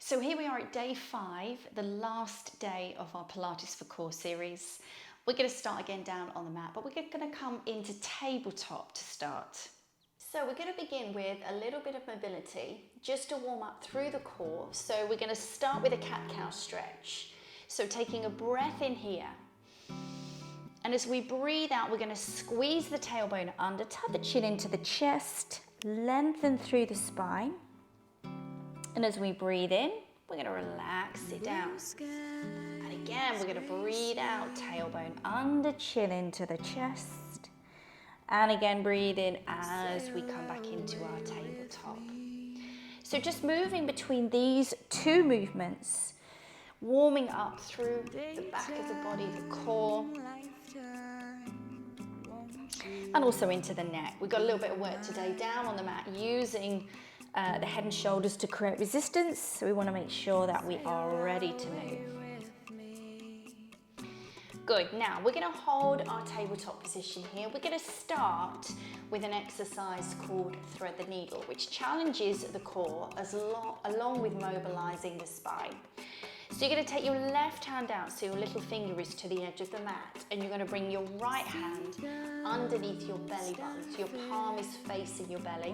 So here we are at day 5, the last day of our Pilates for Core series. We're going to start again down on the mat, but we're going to come into tabletop to start. So we're going to begin with a little bit of mobility, just to warm up through the core. So we're going to start with a cat-cow stretch. So taking a breath in here. And as we breathe out, we're going to squeeze the tailbone under, tuck the chin into the chest, lengthen through the spine. And as we breathe in, we're going to relax it down. And again, we're going to breathe out, tailbone under, chin into the chest. And again, breathe in as we come back into our tabletop. So just moving between these two movements, warming up through the back of the body, the core, and also into the neck. We've got a little bit of work today down on the mat using the head and shoulders to create resistance. So we want to make sure that we are ready to move. Good. Now we're going to hold our tabletop position here. We're going to start with an exercise called thread the needle, which challenges the core along with mobilizing the spine. So you're going to take your left hand out so your little finger is to the edge of the mat, and you're going to bring your right hand underneath your belly button so your palm is facing your belly.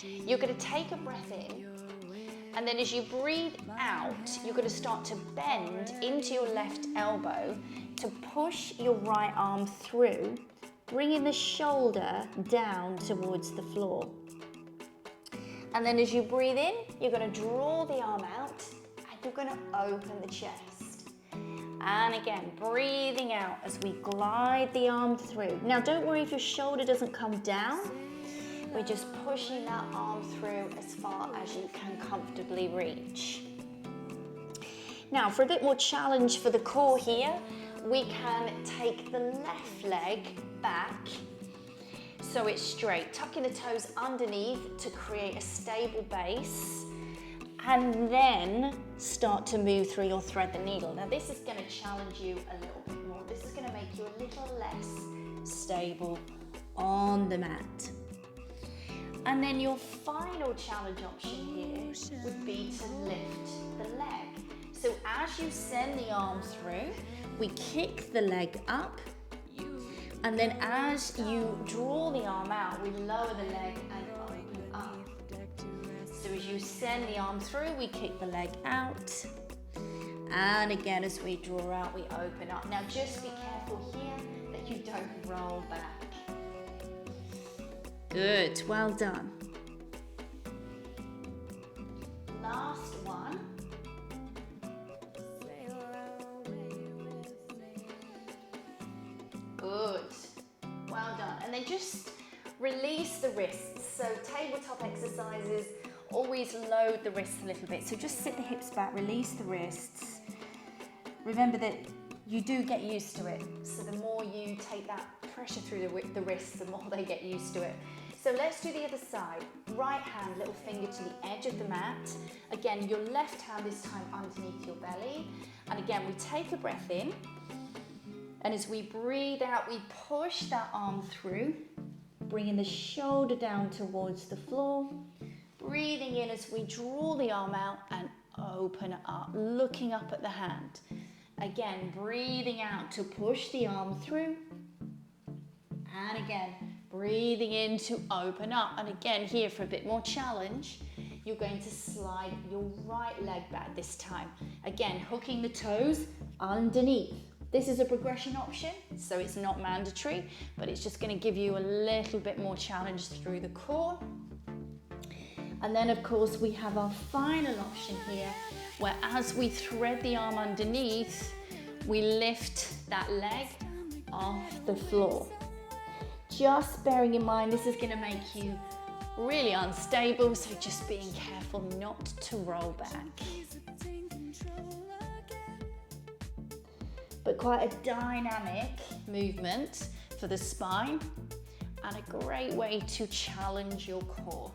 You're going to take a breath in, and then as you breathe out, you're going to start to bend into your left elbow to push your right arm through, bringing the shoulder down towards the floor. And then as you breathe in, you're going to draw the arm out, you're going to open the chest. And again, breathing out as we glide the arm through. Now, don't worry if your shoulder doesn't come down. We're just pushing that arm through as far as you can comfortably reach. Now, for a bit more challenge for the core here, we can take the left leg back so it's straight, tucking the toes underneath to create a stable base. And then start to move through your thread the needle. Now this is going to challenge you a little bit more. This is going to make you a little less stable on the mat. And then your final challenge option here would be to lift the leg. So as you send the arm through, we kick the leg up. And then as you draw the arm out, we lower the leg and open up. So as you send the arm through, we kick the leg out. And again, as we draw out, we open up. Now just be careful here that you don't roll back. Good, well done. Last one. Good, well done. And then just release the wrists. So tabletop exercises, always load the wrists a little bit. So just sit the hips back, release the wrists. Remember that you do get used to it. So the more you take that pressure through the wrists, the more they get used to it. So let's do the other side. Right hand, little finger to the edge of the mat. Again, your left hand this time underneath your belly. And again, we take a breath in. And as we breathe out, we push that arm through, bringing the shoulder down towards the floor. Breathing in as we draw the arm out and open up, looking up at the hand. Again, breathing out to push the arm through. And again, breathing in to open up. And again, here for a bit more challenge, you're going to slide your right leg back this time. Again, hooking the toes underneath. This is a progression option, so it's not mandatory, but it's just going to give you a little bit more challenge through the core. And then of course we have our final option here, where as we thread the arm underneath, we lift that leg off the floor. Just bearing in mind, this is going to make you really unstable, so just being careful not to roll back. But quite a dynamic movement for the spine and a great way to challenge your core.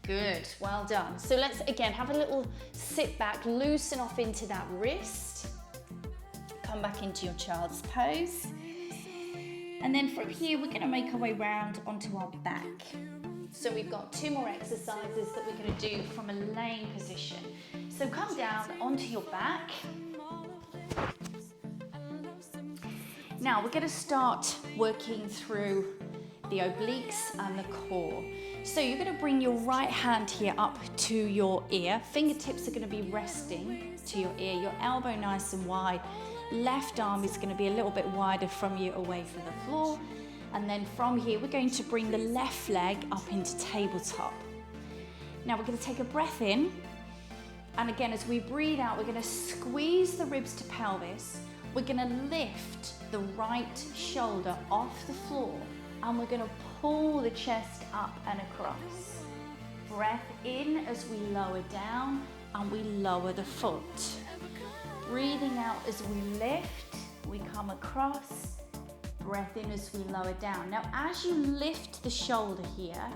Good, well done. So let's again have a little sit back, loosen off into that wrist. Come back into your child's pose. And then from here, we're gonna make our way round onto our back. So we've got 2 more exercises that we're going to do from a laying position. So come down onto your back. Now we're going to start working through the obliques and the core. So you're going to bring your right hand here up to your ear. Fingertips are going to be resting to your ear. Your elbow nice and wide. Left arm is going to be a little bit wider from you away from the floor. And then from here, we're going to bring the left leg up into tabletop. Now we're going to take a breath in. And again, as we breathe out, we're going to squeeze the ribs to pelvis. We're going to lift the right shoulder off the floor. And we're going to pull the chest up and across. Breath in as we lower down and we lower the foot. Breathing out as we lift, we come across. Breath in as we lower down. Now, as you lift the shoulder here,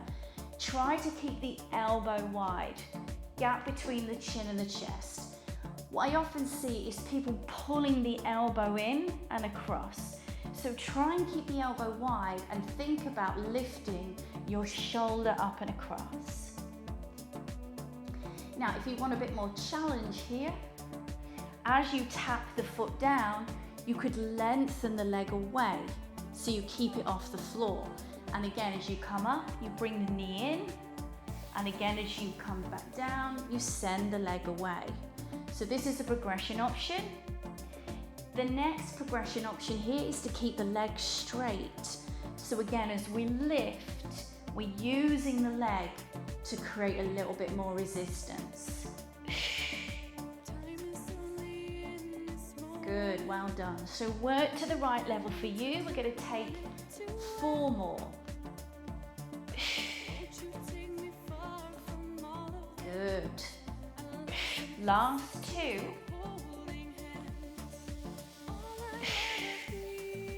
try to keep the elbow wide, gap between the chin and the chest. What I often see is people pulling the elbow in and across. So try and keep the elbow wide and think about lifting your shoulder up and across. Now, if you want a bit more challenge here, as you tap the foot down, you could lengthen the leg away so you keep it off the floor. And again, as you come up, you bring the knee in. And again, as you come back down, you send the leg away. So this is a progression option. The next progression option here is to keep the leg straight. So again, as we lift, we're using the leg to create a little bit more resistance. Good, well done. So work to the right level for you. We're going to take 4 more. Good. Last 2.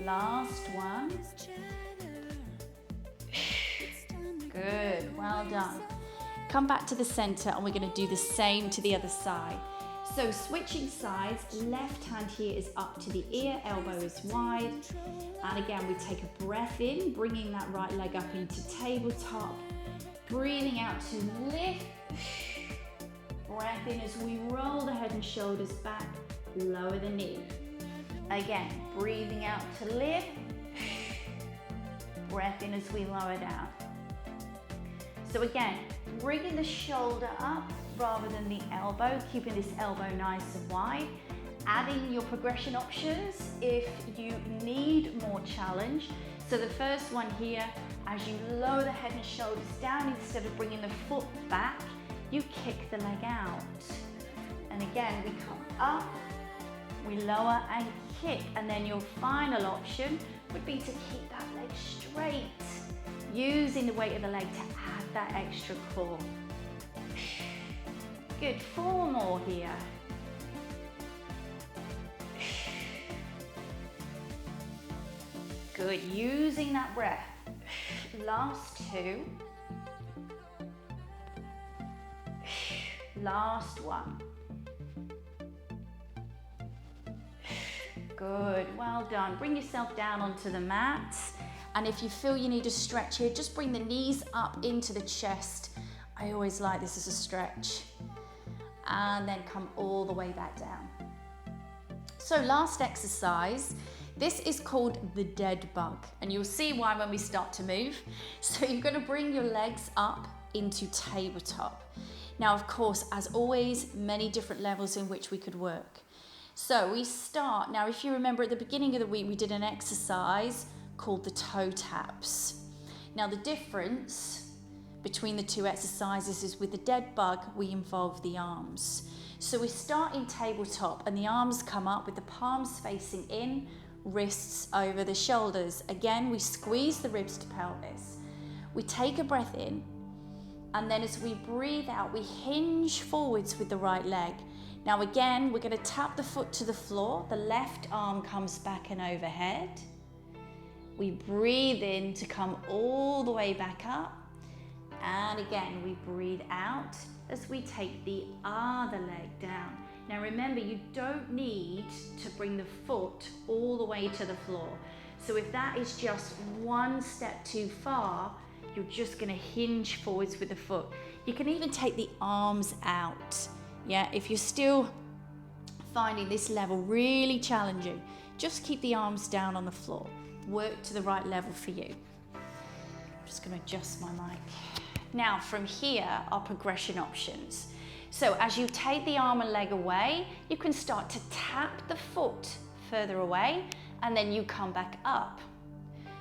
Last 1. Good, well done. Come back to the center and we're going to do the same to the other side. So switching sides, left hand here is up to the ear, elbow is wide. And again, we take a breath in, bringing that right leg up into tabletop. Breathing out to lift. Breath in as we roll the head and shoulders back, lower the knee. Again, breathing out to lift. Breath in as we lower down. So again, bringing the shoulder up rather than the elbow, keeping this elbow nice and wide. Adding your progression options if you need more challenge. So the first one here, as you lower the head and shoulders down, instead of bringing the foot back, you kick the leg out. And again, we come up, we lower and kick. And then your final option would be to keep that leg straight, using the weight of the leg to add that extra core. Good, 4 more here. Good, using that breath. Last 2. Last 1. Good, well done. Bring yourself down onto the mat. And if you feel you need a stretch here, just bring the knees up into the chest. I always like this as a stretch. And then come all the way back down. So last exercise, this is called the dead bug. And you'll see why when we start to move. So you're going to bring your legs up into tabletop. Now, of course, as always, many different levels in which we could work. So we start, now if you remember at the beginning of the week, we did an exercise called the toe taps. Now the difference between the 2 exercises is with the dead bug, we involve the arms. So we start in tabletop and the arms come up with the palms facing in, wrists over the shoulders. Again, we squeeze the ribs to pelvis. We take a breath in, and then as we breathe out, we hinge forwards with the right leg. Now again, we're going to tap the foot to the floor. The left arm comes back and overhead. We breathe in to come all the way back up. And again, we breathe out as we take the other leg down. Now remember, you don't need to bring the foot all the way to the floor. So if that is just one step too far, you're just gonna hinge forwards with the foot. You can even take the arms out. Yeah, if you're still finding this level really challenging, just keep the arms down on the floor. Work to the right level for you. I'm just gonna adjust my mic. Now from here are progression options. So as you take the arm and leg away, you can start to tap the foot further away and then you come back up.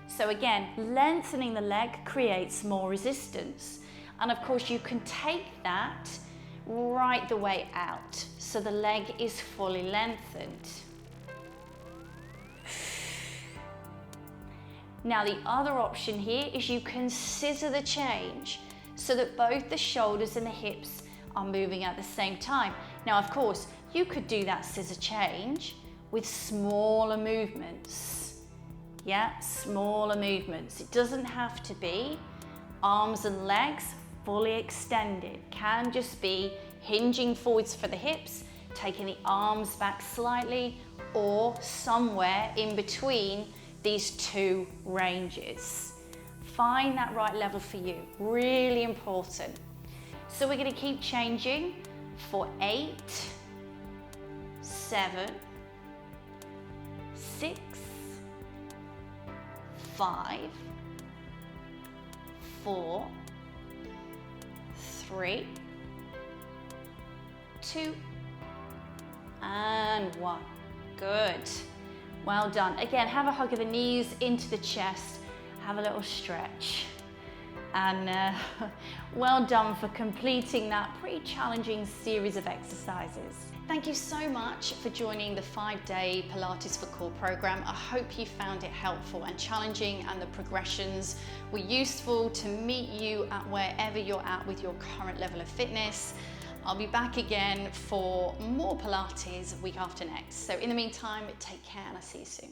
So again, lengthening the leg creates more resistance. And of course you can take that right the way out. So the leg is fully lengthened. Now the other option here is you can scissor the change so that both the shoulders and the hips are moving at the same time. Now of course, you could do that scissor change with smaller movements. Yeah, smaller movements. It doesn't have to be arms and legs fully extended. It can just be hinging forwards for the hips, taking the arms back slightly, or somewhere in between these two ranges. Find that right level for you, really important. So we're gonna keep changing for 8, 7, 6, 5, 4, 3, 2, and 1. Good. Well done. Again, have a hug of the knees into the chest. Have a little stretch. And well done for completing that pretty challenging series of exercises. Thank you so much for joining the 5-day Pilates for Core program. I hope you found it helpful and challenging, and the progressions were useful to meet you at wherever you're at with your current level of fitness. I'll be back again for more Pilates week after next. So in the meantime, take care and I'll see you soon.